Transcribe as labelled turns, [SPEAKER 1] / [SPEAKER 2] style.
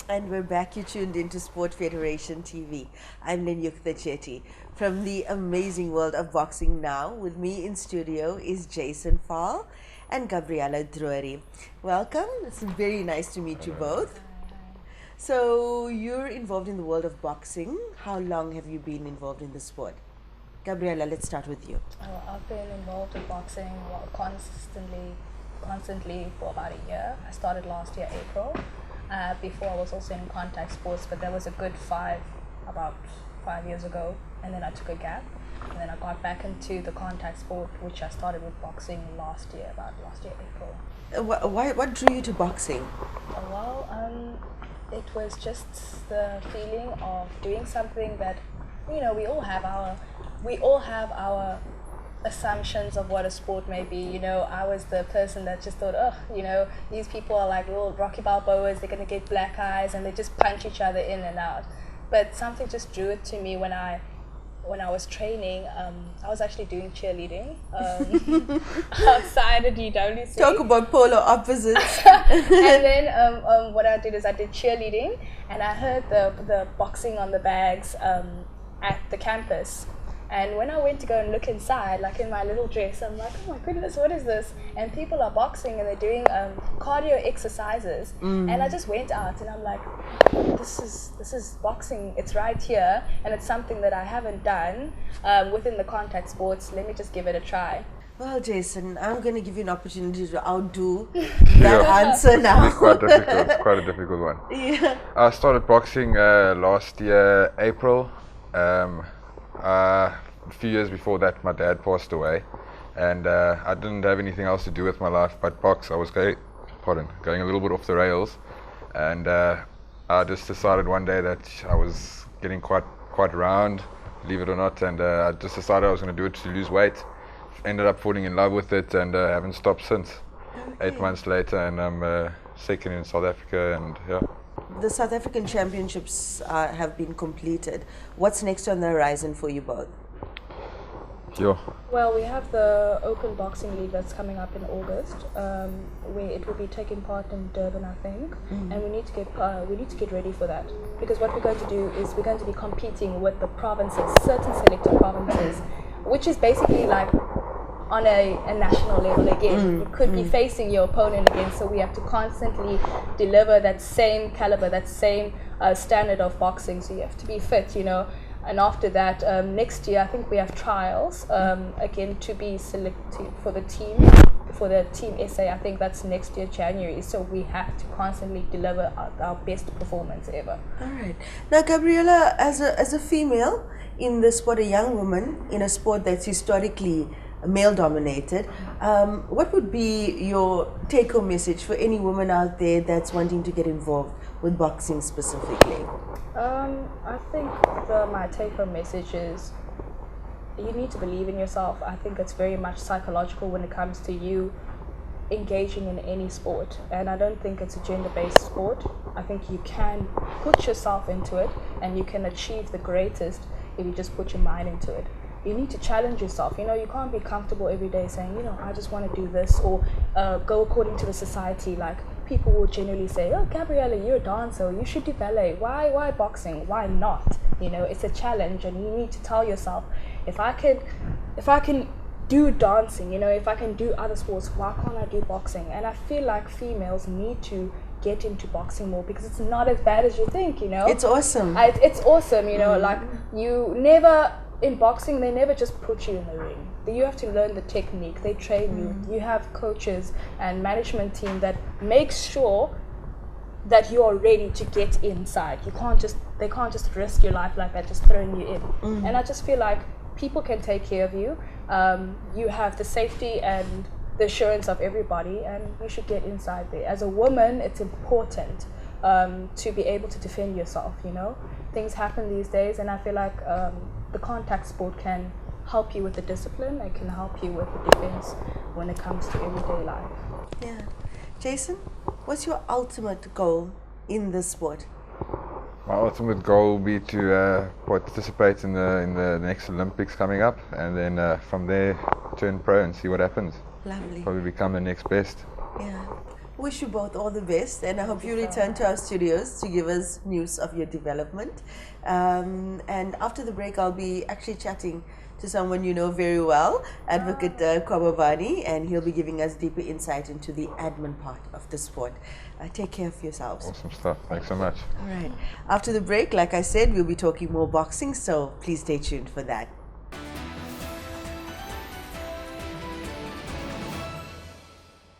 [SPEAKER 1] And we're back. You tuned into Sport Federation TV. I'm Lenyukta Chetty from the amazing world of boxing now. With me in studio is Jason Phaal and Gabriella Drewery. Welcome. It's very nice to meet you both. So you're involved in the world of boxing. How long have you been involved in the sport? Gabriella, let's start with you.
[SPEAKER 2] I've been involved in boxing constantly for about a year. I started last year, April. Before I was also in contact sports, but that was a good about 5 years ago, and then I took a gap, and then I got back into the contact sport, which I started with boxing last year April.
[SPEAKER 1] What drew you to boxing?
[SPEAKER 2] It was just the feeling of doing something that, we all have our assumptions of what a sport may be. I was the person that just thought, these people are like little Rocky Balboas, they're going to get black eyes and they just punch each other in and out. But something just drew it to me when I was training. I was actually doing cheerleading outside of DWC.
[SPEAKER 1] Talk about polar opposites.
[SPEAKER 2] And then what I did is I did cheerleading, and I heard the boxing on the bags at the campus. And when I went to go and look inside, like in my little dress, I'm like, oh my goodness, what is this? And people are boxing and they're doing cardio exercises. And I just went out and I'm like, this is boxing. It's right here, and it's something that I haven't done within the contact sports. Let me just give it a try.
[SPEAKER 1] Well, Jason, I'm going to give you an opportunity to outdo that answer now.
[SPEAKER 3] Quite a difficult one.
[SPEAKER 1] Yeah.
[SPEAKER 3] I started boxing last year, April. A few years before that, my dad passed away, and I didn't have anything else to do with my life but box. I was going a little bit off the rails, and I just decided one day that I was getting quite round, believe it or not, and I just decided I was going to do it to lose weight. Ended up falling in love with it, and haven't stopped since.
[SPEAKER 1] Okay.
[SPEAKER 3] 8 months later, and I'm second in South Africa, and yeah.
[SPEAKER 1] The South African Championships have been completed. What's next on the horizon for you both?
[SPEAKER 3] Yeah.
[SPEAKER 2] Well, we have the Open Boxing League that's coming up in August, where it will be taking part in Durban, I think, and we need to get ready for that, because what we're going to do is we're going to be competing with the provinces, certain selected provinces, which is basically like on a national level again. You could be facing your opponent again, so we have to constantly deliver that same caliber, that same standard of boxing. So you have to be fit, And after that, next year I think we have trials again to be selected for the team SA. I think that's next year January. So we have to constantly deliver our best performance ever.
[SPEAKER 1] All right. Now, Gabriella, as a female in the sport, a young woman in a sport that's historically male dominated, what would be your take-home message for any woman out there that's wanting to get involved with boxing specifically?
[SPEAKER 2] I think my take-home message is you need to believe in yourself. I think it's very much psychological when it comes to you engaging in any sport, and I don't think it's a gender-based sport. I think you can put yourself into it, and you can achieve the greatest if you just put your mind into it. You need to challenge yourself. You can't be comfortable every day saying, I just want to do this, or go according to the society. Like, people will generally say, oh, Gabriella, you're a dancer, you should do ballet. Why boxing? Why not? It's a challenge, and you need to tell yourself, if I can do dancing, if I can do other sports, why can't I do boxing? And I feel like females need to get into boxing more, because it's not as bad as you think.
[SPEAKER 1] It's awesome.
[SPEAKER 2] It's awesome. Like, you never, in boxing, they never just put you in the ring. You have to learn the technique. They train you. You have coaches and management team that makes sure that you are ready to get inside. They can't just risk your life like that, just throwing you in. And I just feel like people can take care of you. You have the safety and the assurance of everybody, and you should get inside there. As a woman, it's important to be able to defend yourself. Things happen these days, and I feel like the contact sport can help you with the discipline. It can help you with the defense when it comes to everyday life.
[SPEAKER 1] Yeah. Jason, what's your ultimate goal in this sport?
[SPEAKER 3] My ultimate goal will be to participate in the next Olympics coming up, and then from there turn pro and see what happens.
[SPEAKER 1] Lovely.
[SPEAKER 3] Probably become the next best.
[SPEAKER 1] Yeah. wish you both all the best, and I hope you return to our studios to give us news of your development. And after the break, I'll be actually chatting to someone you know very well, Advocate Kwababani, and he'll be giving us deeper insight into the admin part of the sport. Take care of yourselves.
[SPEAKER 3] Awesome stuff. Thanks so much.
[SPEAKER 1] All right. After the break, like I said, we'll be talking more boxing, so please stay tuned for that.